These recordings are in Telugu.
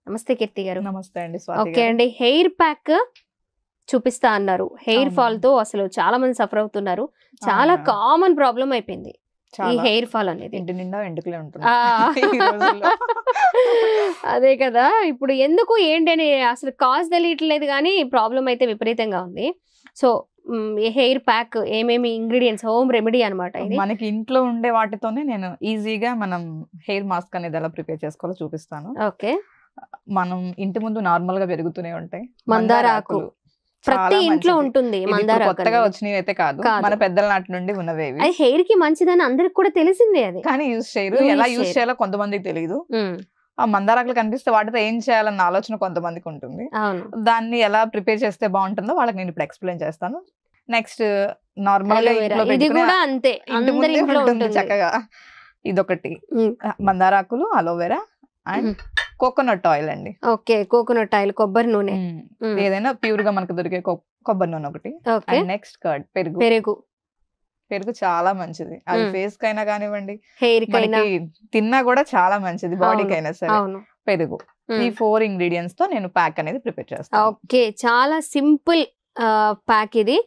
నమస్తే కీర్తి గారు. నమస్తే అండి స్వాతి ఓకే అండి, హెయిర్ ప్యాక్ చూపిస్తా అన్నారు. హెయిర్ ఫాల్ తో అసలు చాలా మంది సఫర్ అవుతున్నారు. చాలా కామన్ ప్రాబ్లం అయిపోయింది ఈ హెయిర్ ఫాల్ అనేది. ఇంటి నిండా వెంట్రుకలే ఉంటుంది. అదే కదా, ఇప్పుడు ఎందుకు ఏంటి అని అసలు కాజ్ తెలియట్లేదు, కానీ ప్రాబ్లం అయితే విపరీతంగా ఉంది. సో హెయిర్ ప్యాక్ ఏమేమి ఇంగ్రీడియంట్స్, హోమ్ రెమెడీ అనమాట ఇది. మనకి ఇంట్లో ఉండే వాటితోనే నేను ఈజీగా మనం హెయిర్ మాస్క్ అనేది ఎలా ప్రిపేర్ చేసుకోవాలో చూపిస్తాను. ఓకే, మనం ఇంటి ముందు నార్మల్ గా పెరుగుతూనే ఉంటాయి మందార ఆకులు. ప్రతి ఇంట్లో ఉంటుంది మందార. కొత్తగా వచ్చినవి అయితే కాదు, మన పెద్దల నాటి నుండి ఉన్నవి. అది హెయిర్ కి మంచిదని అందరికి కూడా తెలిసిందే, అది కానీ యూజ్ చేయరు. ఎలా యూజ్ చేయాలో కొంతమందికి తెలియదు. ఆ మందారాకులు కనిపిస్తే వాటితో ఏం చేయాలన్న ఆలోచన కొంతమందికి ఉంటుంది. దాన్ని ఎలా ప్రిపేర్ చేస్తే బాగుంటుందో వాళ్ళకి నేను ఇప్పుడు ఎక్స్ప్లెయిన్ చేస్తాను. నెక్స్ట్ నార్మల్ గా ఇది కూడా అంతే, అందరి ఇంట్లో ఉంటుంది చక్కగా. ఇదొకటి మందారాకులు, అలోవెరా అండ్ కోకోనట్ ఆయిల్ అండి. ఓకే, కోకోనట్ ఆయిల్, కొబ్బరి నూనె, ఏదైనా ప్యూర్ గా మనకు దొరికే కొబ్బరి నూనె ఒకటి. నెక్స్ట్ కర్డ్, పెరుగు చాలా మంచిది. అది ఫేస్ కైనా కానివ్వండి, హెయిర్ కైనా తిన్నా కూడా చాలా మంచిది, బాడీకి అయినా సరే. పెరుగు, ఈ 4 ఇంగ్రీడియంట్స్ తో నేను ప్యాక్ అనేది ప్రిపేర్ చేస్తాను. ఓకే, చాలా సింపుల్ ప్యాక్ ఇది.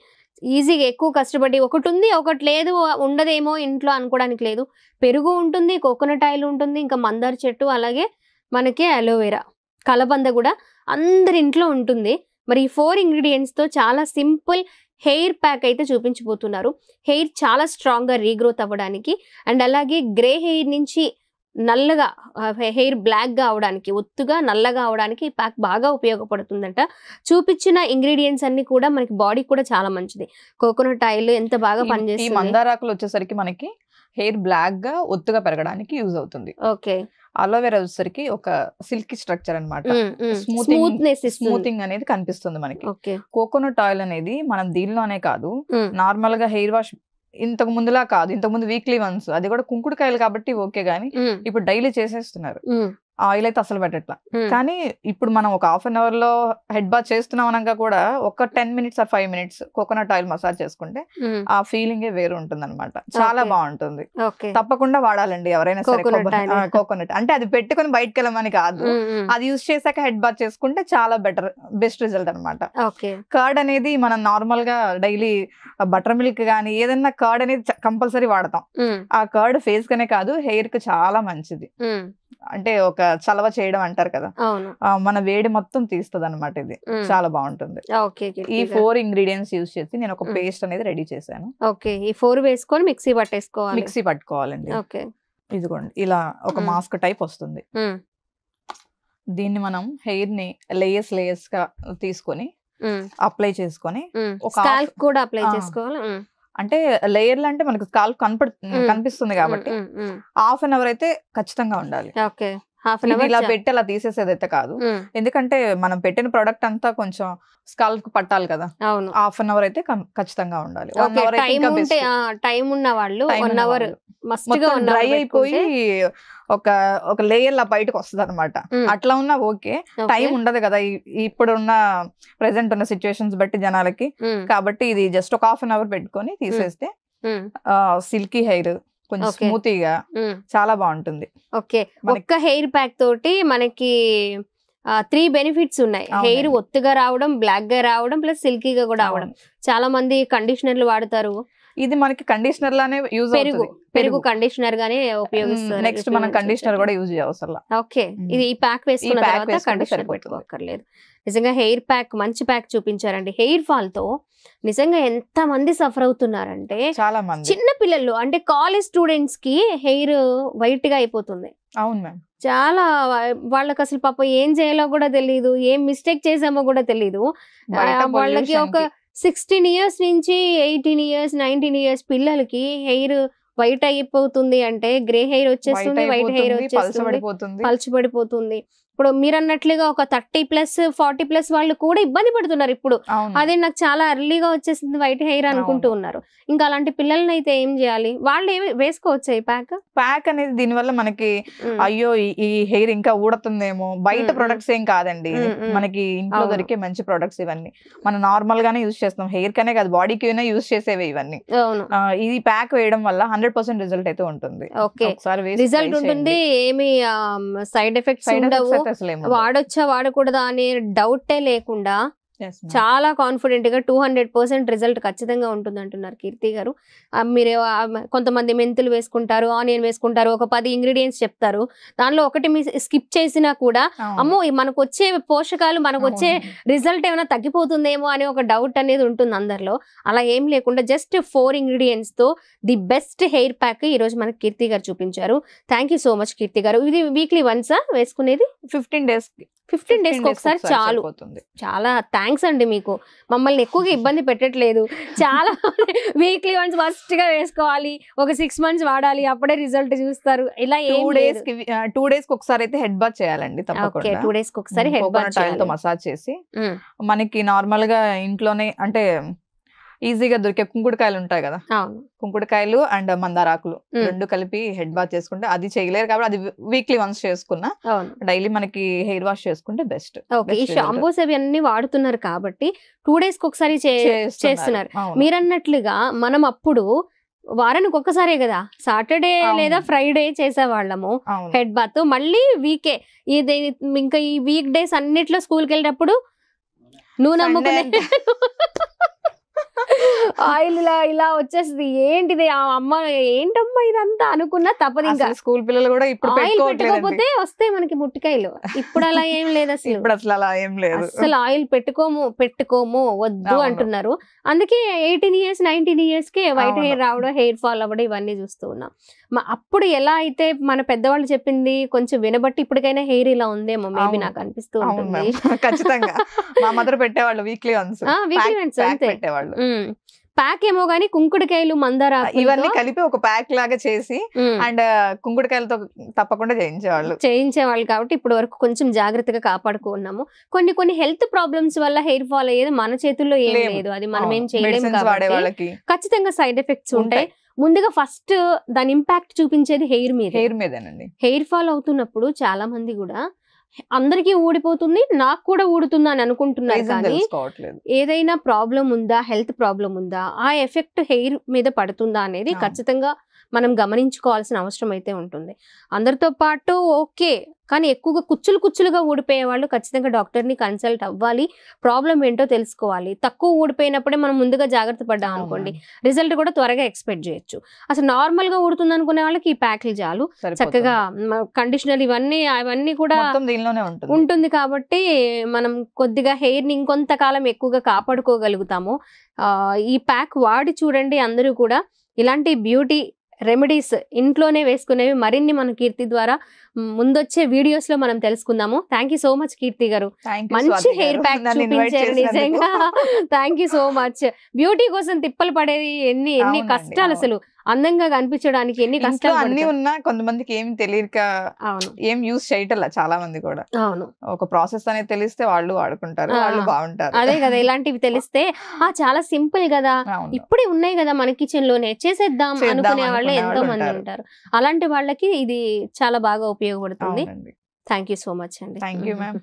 ఈజీగా, ఎక్కువ కష్టపడి ఒకటి ఉంది ఒకటి లేదు ఉండదేమో ఇంట్లో అనుకోవడానికి లేదు. పెరుగు ఉంటుంది, కోకోనట్ ఆయిల్ ఉంటుంది, ఇంకా మందార చెట్టు, అలాగే మనకి అలోవెరా, కలబంద కూడా అందరి ఇంట్లో ఉంటుంది. మరి ఈ 4 ఇంగ్రీడియంట్స్ తో చాలా సింపుల్ హెయిర్ ప్యాక్ అయితే చూపించబోతున్నారు. హెయిర్ చాలా స్ట్రాంగ్ గా రీగ్రోత్ అవ్వడానికి, అండ్ అలాగే గ్రే హెయిర్ నుంచి నల్లగా హెయిర్ బ్లాక్ గా అవడానికి, ఒత్తుగా నల్లగా అవడానికి ఈ ప్యాక్ బాగా ఉపయోగపడుతుందంట. చూపించిన ఇంగ్రీడియంట్స్ అన్ని కూడా మనకి బాడీ కూడా చాలా మంచిది. కోకోనట్ ఆయిల్ ఎంత బాగా పనిచేస్తుంది. ఈ మందారాకులు వచ్చేసరికి మనకి హెయిర్ బ్లాక్ గా ఒత్తుగా పెరగడానికి యూజ్ అవుతుంది. ఓకే, అలోవెరా వచ్చేసరికి ఒక సిల్కీ స్ట్రక్చర్ అనమాట, స్మూతింగ్ అనేది కనిపిస్తుంది మనకి. కోకోనట్ ఆయిల్ అనేది మనం దీనిలోనే కాదు, నార్మల్ గా హెయిర్ వాష్ ఇంతకు ముందులా కాదు, ఇంతకు ముందు వీక్లీ వన్స్, అది కూడా కుంకుడుకాయలు కాబట్టి ఓకే, గానీ ఇప్పుడు డైలీ చేసేస్తున్నారు. ఆయిల్ అయితే అసలు పెట్టట్లా. కానీ ఇప్పుడు మనం ఒక హాఫ్ అన్ అవర్ లో హెడ్ బాత్ చేస్తున్నాం అనగా కూడా ఒక 10 minutes or 5 minutes coconut oil massage చేసుకుంటే ఆ ఫీలింగే వేరు ఉంటుంది అనమాట. చాలా బాగుంటుంది. తప్పకుండా వాడాలండి ఎవరైనా సరే కోకోనట్. అంటే అది పెట్టుకుని బయటకు వెళ్ళమని కాదు, అది యూజ్ చేశాక హెడ్ బాత్ చేసుకుంటే చాలా బెస్ట్ రిజల్ట్ అనమాట. కర్డ్ అనేది మనం నార్మల్ గా డైలీ బటర్ మిల్క్ గానీ ఏదన్నా కర్డ్ అనేది కంపల్సరీ వాడతాం. ఆ కర్డ్ ఫేస్ కనే కాదు హెయిర్ కి చాలా మంచిది. అంటే ఒక చలవ చేయడం అంటారు కదా, మన వేడి మొత్తం తీస్తుంది అనమాట. ఇది చాలా బాగుంటుంది. ఈ 4 ఇంగ్రీడియంట్స్ యూజ్ చేసి నేను ఒక పేస్ట్ అనేది రెడీ చేశాను. ఓకే, ఈ 4 వేసుకొని మిక్సీ పట్టుకోవాలండి. ఇదిగోండి, ఇలా ఒక మాస్క్ టైప్ వస్తుంది. దీన్ని మనం హెయిర్ ని లేయర్స్ గా తీసుకొని అప్లై చేసుకొని, స్కాల్ప్ కూడా అప్లై చేసుకోవాలి. అంటే లేయర్లు అంటే మనకు స్కాల్ప్ కనిపిస్తుంది కాబట్టి హాఫ్ అన్ అవర్ అయితే ఖచ్చితంగా ఉండాలి. ఇలా పెట్టి అలా తీసేసేది అయితే కాదు, ఎందుకంటే మనం పెట్టిన ప్రొడక్ట్ అంతా కొంచెం స్కాల్ప్ పట్టాలి కదా. హాఫ్ అన్ అవర్ అయితే ఖచ్చితంగా ఉండాలి. టైం ఉన్న వాళ్ళు డ్రై అయిపోయి ఒక లేయర్ లా బయటకు వస్తుంది అనమాట. అట్లా ఉన్నా ఓకే, టైం ఉండదు కదా ఇప్పుడున్న ప్రెసెంట్ ఉన్న సిచ్యువేషన్స్ బట్టి జనాలకి. కాబట్టి ఇది జస్ట్ ఒక హాఫ్ అన్ అవర్ పెట్టుకొని తీసేస్తే సిల్కీ హెయిర్ కొంచెం స్మూతీగా చాలా బాగుంటుంది. ఓకే, ఒక్క హెయిర్ ప్యాక్ తోటి మనకి 3 బెనిఫిట్స్ ఉన్నాయి. హెయిర్ ఒత్తుగా రావడం, బ్లాక్ గా రావడం, ప్లస్ సిల్కీగా కూడా రావడం. చాలా మంది కండిషనర్లు వాడతారు, ఇది మనకి కండిషనర్ లానే యూజ్ అవుతుంది. పెరుగు కండిషనర్ గానే ఉపయోగిస్తారు. నెక్స్ట్ మనం కండిషనర్ కూడా యూజ్ చేయవసరం. ఓకే, ఇది ఈ ప్యాక్ వేసుకున్న తర్వాత కండిషనర్ పెట్టుకోకర్లేదు. నిజంగా హెయిర్ ప్యాక్ మంచి ప్యాక్ చూపించారండి. హెయిర్ ఫాల్ తో నిజంగా ఎంత మంది సఫర్ అవుతున్నారంటే, చాలా మంది చిన్న పిల్లలు, అంటే కాలేజ్ స్టూడెంట్స్ కి హెయిర్ వైట్ గా అయిపోతుంది. అవును మ్యామ్, చాలా వాళ్ళకి అసలు పాప ఏం చేయాలో కూడా తెలియదు, ఏం మిస్టేక్ చేసామో కూడా తెలియదు. వాళ్ళకి ఒక 16 years నుంచి 18 years 19 years పిల్లలకి హెయిర్ వైట్ అయిపోతుంది అంటే, గ్రే హెయిర్ వచ్చేస్తుంది, వైట్ హెయిర్ వచ్చేస్తుంది, పలుచబడిపోతుంది. ఇప్పుడు మీరు అన్నట్లుగా ఒక 30+ 40+ వాళ్ళు కూడా ఇబ్బంది పడుతున్నారు ఇప్పుడు. అదే నాకు చాలా ఎర్లీగా వచ్చేసింది వైట్ హెయిర్ అనుకుంటూ ఉన్నారు. ఇంకా అలాంటి పిల్లల్ని అయితే ఏం చేయాలి? వాళ్ళు ఏమి వేసుకోవచ్చు ఈ ప్యాక్ అనేది? దీనివల్ల మనకి అయ్యో ఈ హెయిర్ ఇంకా ఊడుతుందేమో, బయట ప్రొడక్ట్స్ ఏం కాదండి, మనకి ఇంట్లో దొరికే మంచి ప్రొడక్ట్స్ ఇవన్నీ. మనం నార్మల్ గానే యూజ్ చేస్తాం, హెయిర్ కనే కాదు బాడీకి యూజ్ చేసేవి ఇవన్నీ. ఇది ప్యాక్ వేయడం వల్ల 100% రిజల్ట్ అయితే ఉంటుంది. రిజల్ట్ ఉంటుంది, ఏమి సైడ్ ఎఫెక్ట్స్ ఉండవు. వాడొచ్చా వాడకూడదా అనే డౌటే లేకుండా చాలా కాన్ఫిడెంట్ గా 200% రిజల్ట్ ఖచ్చితంగా ఉంటుంది అంటున్నారు కీర్తి గారు. మీరు కొంతమంది మెంతులు వేసుకుంటారు, ఆనియన్ వేసుకుంటారు, ఒక 10 ఇంగ్రీడియంట్స్ చెప్తారు, దానిలో ఒకటి మీ స్కిప్ చేసినా కూడా అమ్మో మనకు వచ్చే పోషకాలు మనకు వచ్చే రిజల్ట్ ఏమైనా తగ్గిపోతుందేమో అని ఒక డౌట్ అనేది ఉంటుంది అందరిలో. అలా ఏం లేకుండా జస్ట్ 4 ఇంగ్రీడియంట్స్ తో ది బెస్ట్ హెయిర్ ప్యాక్ ఈ రోజు మనకి కీర్తి గారు చూపించారు. థ్యాంక్ యూ సో మచ్ కీర్తి గారు. ఇది వీక్లీ వన్సా వేసుకునేది? 15 డేస్ ఒకసారి చాలు. చాలా థ్యాంక్స్ అండి, మీకు మమ్మల్ని ఎక్కువగా ఇబ్బంది పెట్టట్లేదు. చాలా వీక్లీ వన్స్ ఫస్ట్ గా వేసుకోవాలి, ఒక 6 months వాడాలి, అప్పుడే రిజల్ట్ చూస్తారు. ఇలా 2 days కి ఒకసారి అయితే హెడ్ బాత్ చేయాలండి తప్పకుండా. 2 days కి ఒకసారి హెడ్ బాత్ తో మసాజ్ చేసి, మనకి నార్మల్ గా ఇంట్లోనే అంటే ఈజీగా దొరికే కుంకుడుకాయలు ఉంటాయి కదా, కుంకుడుకాయలు అండ్ మందారాకులు 2 కలిపి హెడ్ బాత్ చేసుకుంటే, అది చేయలేరు కాబట్టి అది వీక్లీ వన్స్ చేసుకున్నా, డైలీ మనకి హెయిర్ వాష్ చేసుకుంటే బెస్ట్. ఈ షాంపూస్ అవి అన్ని వాడుతున్నారు కాబట్టి 2 days కి ఒకసారి చేస్తున్నారు. మీరన్నట్లుగా మనం అప్పుడు వారానికి ఒక్కసారే కదా, సాటర్డే లేదా ఫ్రైడే చేసేవాళ్ళము హెడ్ బాత్. మళ్ళీ వీకే ఇది ఇంకా ఈ వీక్ డేస్ అన్నిట్లో స్కూల్కి వెళ్ళినప్పుడు నువ్వు నమ్ముకునే ఆయిల్ ఇలా వచ్చేస్తుంది. ఏంటిది అమ్మ, ఏంటమ్మా ఇదంతా అనుకున్నా తప్పదు. ఇంకా స్కూల్ పిల్లలు కూడా ఇప్పుడు ఆయిల్ పెట్టుకోకపోతే వస్తాయి మనకి ముట్టికాయలు. ఇప్పుడు అలా ఏం లేదు అసలు ఆయిల్ పెట్టుకోము వద్దు అంటున్నారు. అందుకే 18 years 19 years కే వైట్ హెయిర్ రావడం, హెయిర్ ఫాల్ అవ్వడం ఇవన్నీ చూస్తూ ఉన్నాం. అప్పుడు ఎలా అయితే మన పెద్దవాళ్ళు చెప్పింది కొంచెం వినబట్టి ఇప్పటికైనా హెయిర్ ఇలా ఉందేమో మేబీ నాకు అనిపిస్తూ ఉంటుంది. ఖచ్చితంగా మా మదర్ పెట్టేవాళ్ళు వీక్లీ వన్స్ అంతే. ప్యాక్ ఏమో గానీ కుంకుడుకాయలు, మందార ఇవన్నీ కలిపి ఒక ప్యాక్ లాగా చేసి అండ్ కుంకుడుకాయలతో తప్పకుండా చేయించేవాళ్ళు కాబట్టి ఇప్పటి వరకు కొంచెం జాగ్రత్తగా కాపాడుకున్నాము. కొన్ని హెల్త్ ప్రాబ్లమ్స్ వల్ల హెయిర్ ఫాల్ అయ్యేది మన చేతుల్లో ఏం లేదు, అది మనం ఏం చేయలేము కాబట్టి ఖచ్చితంగా సైడ్ ఎఫెక్ట్స్ ఉంటాయి. ముందుగా ఫస్ట్ దాని ఇంపాక్ట్ చూపించేది హెయిర్ మీదేనండి. హెయిర్ ఫాల్ అవుతున్నప్పుడు చాలా మంది కూడా అందరికీ ఊడిపోతుంది, నాకు కూడా ఊడుతుందా అని అనుకుంటున్నారు. కానీ ఏదైనా ప్రాబ్లం ఉందా, హెల్త్ ప్రాబ్లం ఉందా, ఆ ఎఫెక్ట్ హెయిర్ మీద పడుతుందా అనేది ఖచ్చితంగా మనం గమనించుకోవాల్సిన అవసరం అయితే ఉంటుంది. అందరితో పాటు ఓకే, కానీ ఎక్కువగా కుచ్చులుగా ఊడిపోయే వాళ్ళు ఖచ్చితంగా డాక్టర్ని కన్సల్ట్ అవ్వాలి, ప్రాబ్లం ఏంటో తెలుసుకోవాలి. తక్కువ ఊడిపోయినప్పుడే మనం ముందుగా జాగ్రత్త పడ్డాం అనుకోండి, రిజల్ట్ కూడా త్వరగా ఎక్స్పెక్ట్ చేయొచ్చు. అసలు నార్మల్ గా ఊడుతుంది అనుకునే వాళ్ళకి ఈ ప్యాక్లు చాలు, చక్కగా కండిషనర్ అవన్నీ కూడా ఉంటుంది కాబట్టి మనం కొద్దిగా హెయిర్ ని ఇంకొంతకాలం ఎక్కువగా కాపాడుకోగలుగుతాము. ఈ ప్యాక్ వాడి చూడండి అందరూ కూడా. ఇలాంటి బ్యూటీ రెమెడీస్ ఇంట్లోనే వేసుకునేవి మరిన్ని మన కీర్తి ద్వారా ముందొచ్చే వీడియోస్ లో మనం తెలుసుకుందాము. థ్యాంక్ యూ సో మచ్ కీర్తి గారు, మంచి హెయిర్ ప్యాక్ చూపించారు నిజంగా. Thank you so much. Beauty కోసం తిప్పలు పడేది ఎన్ని కష్టాలు, అసలు అందంగా కనిపించడానికి ఎన్ని కష్టాలు అన్ని ఉన్నా కొంతమందికి ఏం తెలియక ఏం యూజ్ చేయటల్లా చాలా మంది కూడా. అవును, ఒక ప్రాసెస్ అనేది తెలిస్తే వాళ్ళు వాడుకుంటారు, వాళ్ళు బాగుంటారు. అదే కదా, ఇలాంటివి తెలిస్తే చాలా సింపుల్ కదా, ఇప్పుడే ఉన్నాయి కదా మన కిచెన్ లోనే చేసేద్దాం అనుకునే వాళ్ళు ఎంతో మంది ఉంటారు. అలాంటి వాళ్ళకి ఇది చాలా బాగా ఉపయోగపడుతుంది. థ్యాంక్ యూ సో మచ్ అండి. Thank you ma'am.